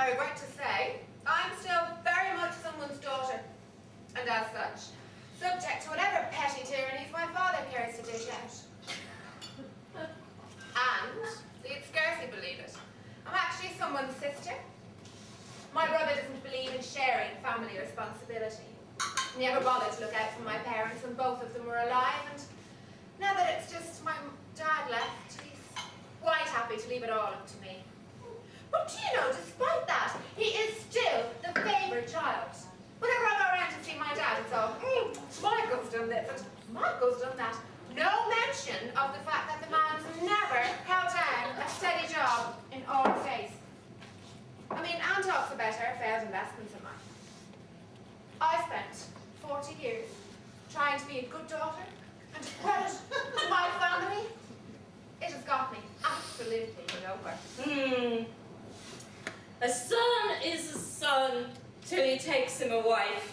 I regret to say, I'm still very much someone's daughter, and as such, subject to whatever petty tyrannies my father cares to dish out. And, you'd scarcely believe it, I'm actually someone's sister. My brother doesn't believe in sharing family responsibility. He never bothered to look out for my parents when both of them were alive, and now that it's just my dad left, he's quite happy to leave it all up to me. But do you know, despite that, he is still the favourite child. Whenever I go around to see my dad, it's all, Michael's done this and Michael's done that. No mention of the fact that the man's never held down a steady job in all his days. I mean, Anne talks about her failed investments in life. I spent 40 years trying to be a good daughter and to credit to my family. It has got me absolutely nowhere. A son is a son till he takes him a wife.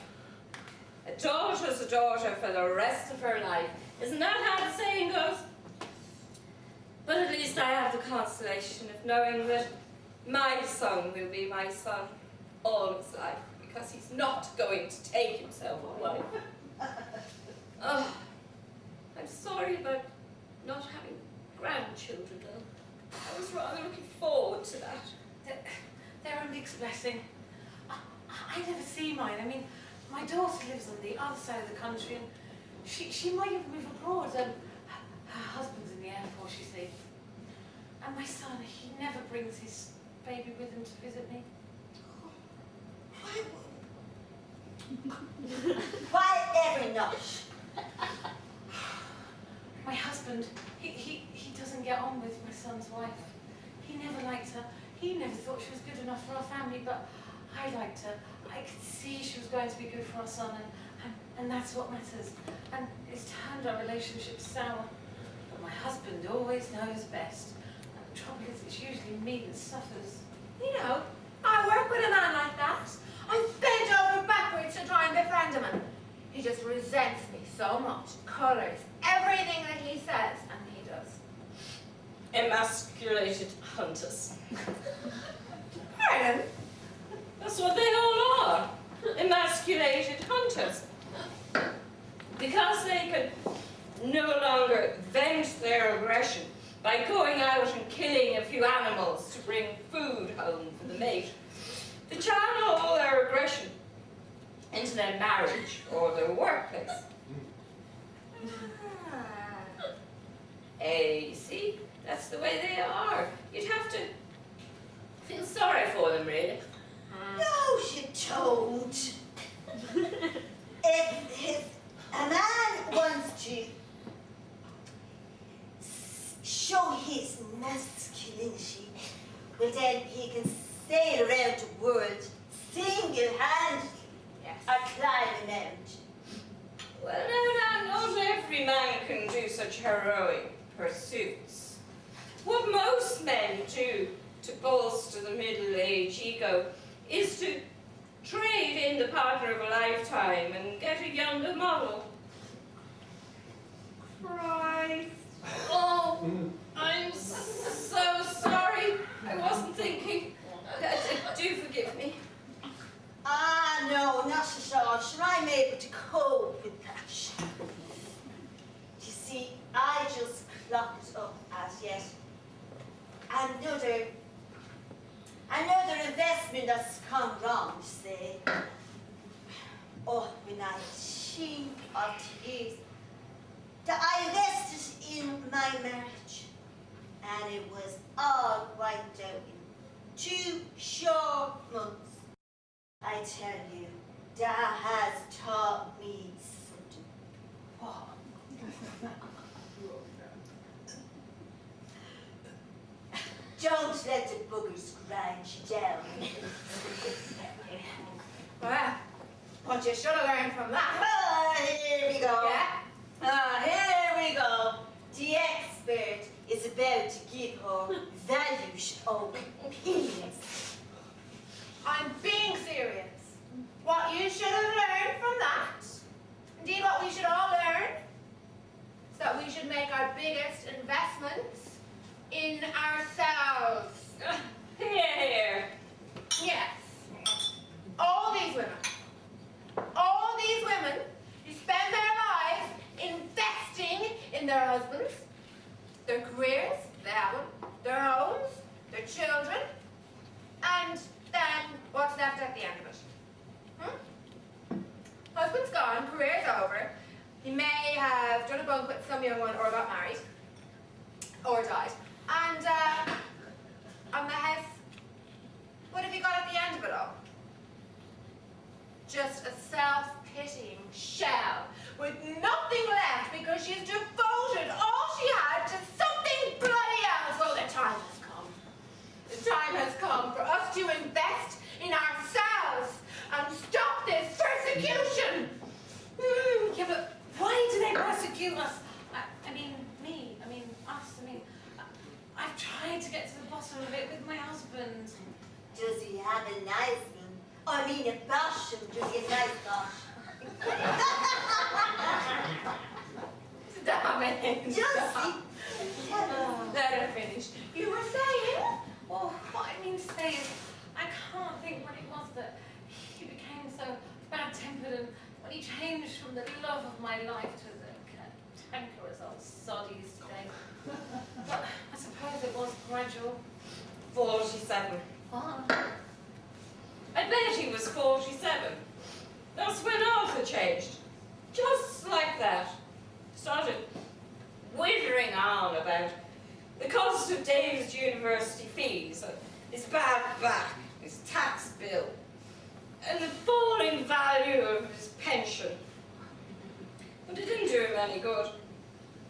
A daughter's a daughter for the rest of her life. Isn't that how the saying goes? But at least I have the consolation of knowing that my son will be my son all his life, because he's not going to take himself a wife. Oh, I'm sorry about not having grandchildren, though. I was rather looking forward to that. They're a mixed blessing. I never see mine. I mean, my daughter lives on the other side of the country, and she might even move abroad, and her husband's in the Air Force, you see. And my son, he never brings his baby with him to visit me. Why ever not? My husband, he doesn't get on with my son's wife. He never liked her. He never thought she was good enough for our family, but I liked her. I could see she was going to be good for our son, and that's what matters. And it's turned our relationship sour. But my husband always knows best. And the trouble is, it's usually me that suffers. You know, I work with a man like that. I've bent over backwards to try and befriend him, and he just resents me so much, colours everything that he says, and he does. Emasculated hunters. Pardon? That's what they all are. Emasculated hunters. Because they can no longer vent their aggression by going out and killing a few animals to bring food home for the mate, they channel all their aggression into their marriage or their workplace. You see, that's the way they are. You'd have to feel sorry for them, really. No, you don't. If a man wants to show his masculinity, well then he can sail around the world single-handedly and climb a mountain. Well, no, not every man can do such heroic pursuits. What most men do to bolster the middle-age ego is to trade in the partner of a lifetime and get a younger model. Christ. Oh, I'm so sorry. I wasn't thinking. Do forgive me. Ah, no, not at all. Sure, I'm able to cope with that. You see, I just clocked up as yet another investment that's gone wrong, you see. Oh, when I think of the years that I invested in my marriage, and it was all wiped out in 2 short months. I tell you, that has taught me something. What? Don't let the boogers grind you down. Well, what you should have learned from that. Ah, here we go. Yeah? Ah, here we go. The expert is about to give her valued opinions. I'm being serious. What you should have learned from that, indeed what we should all learn, is that we should make our biggest investments in ourselves. Here. Yeah. the end of it. Husband's gone, career's over. He may have done a bunk with some young one or got married. Or died. And, on the house, what have you got at the end of it all? Just a self-pitying shell with nothing left because she's devoted all she had to something bloody else. Well, the time has come. The time has come for us to invest in ourselves and stop this persecution. Yeah, but why do they persecute us? I mean, us. I've tried to get to the bottom of it with my husband. Does he have a nice one? I mean, a passion. Does he have a nice passion? Damn it. Does he? Let her finish. You were saying? Well, what I mean to say is, I can't think what it was that he became so bad-tempered and when he changed from the love of my life to the cankerous old sod he is today. But I suppose it was gradual. 47. What? I bet he was 47. That's when Arthur changed. Just like that. Started withering on about the cost of David's university fees, his bad back, his tax bill, and the falling value of his pension. But it didn't do him any good.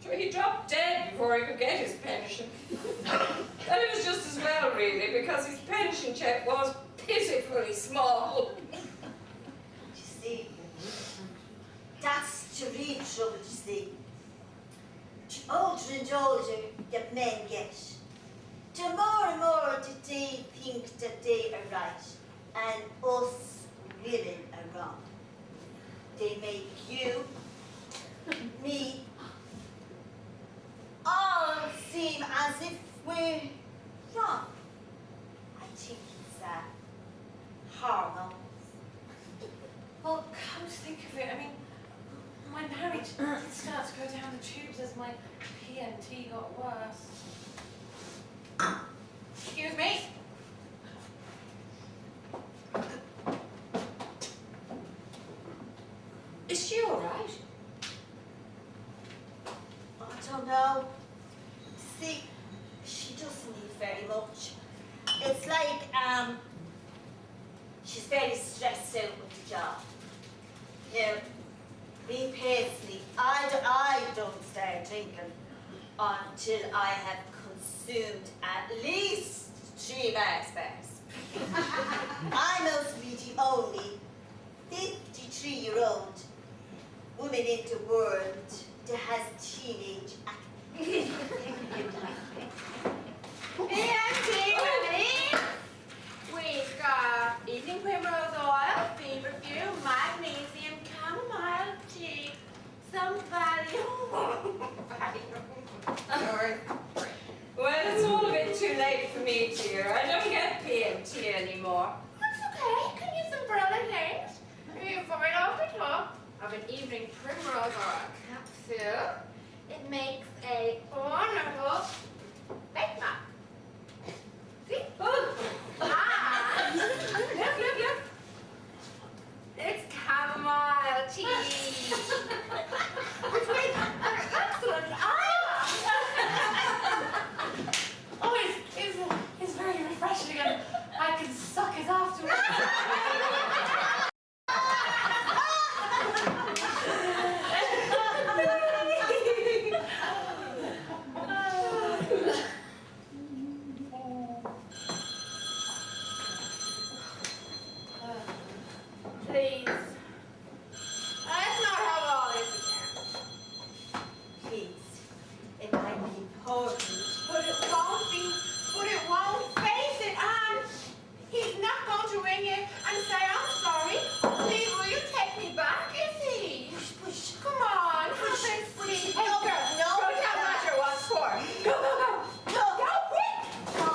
So he dropped dead before he could get his pension. And it was just as well, really, because his pension cheque was pitifully small. You see, that's the real trouble, you see. The older and older that men get, the more and more that they think that they are right and us women are wrong. They make you, me, all seem as if we're wrong. I think it's hormones. Well, come to think of it, my marriage did start to go down the tubes as my PMT got worse. Excuse me? Is she all right? I don't know. See, she doesn't need very much. It's like, she's very stressed out with the job. Now, me personally, I don't start drinking until I have consumed at least 3 Mars bars. I must be the only 53-year-old woman in the world that has teenage acne. PMT remedy. We've got evening primrose oil, feverfew, magnesium, chamomile tea, some Valium. Well, it's all a bit too late for me, dear. I don't get PMT anymore. That's okay. You can use some umbrella things. You've right off the top of an evening primrose oil capsule. It makes a wonderful face mask. See? Oh, Look. It's chamomile tea. Which makes an excellent Oh, it's very refreshing and I can suck it afterwards. Please. Let's not have all this again. Please, it might be important. But it won't be. But it won't. Face it, Anne. He's not going to ring you and say, I'm sorry. Please, will you take me back, is he? Push. Come on, have it sweet. Hey, No, girl, no. go tell Roger what's for. Go. No. Go, quick. No.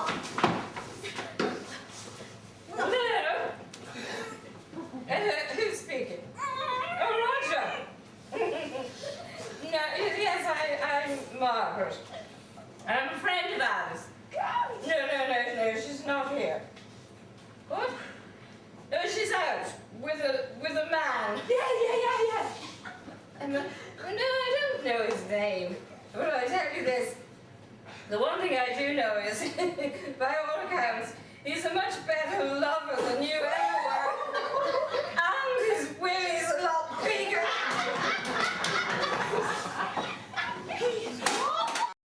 hello. Who's speaking? Oh, Roger. No, yes, I'm Margaret. I'm a friend of Alice. No, she's not here. What? No, she's out with a man. Yeah. No, I don't know his name. But I tell you this, the one thing I do know is, by all accounts, he's a much better lover than you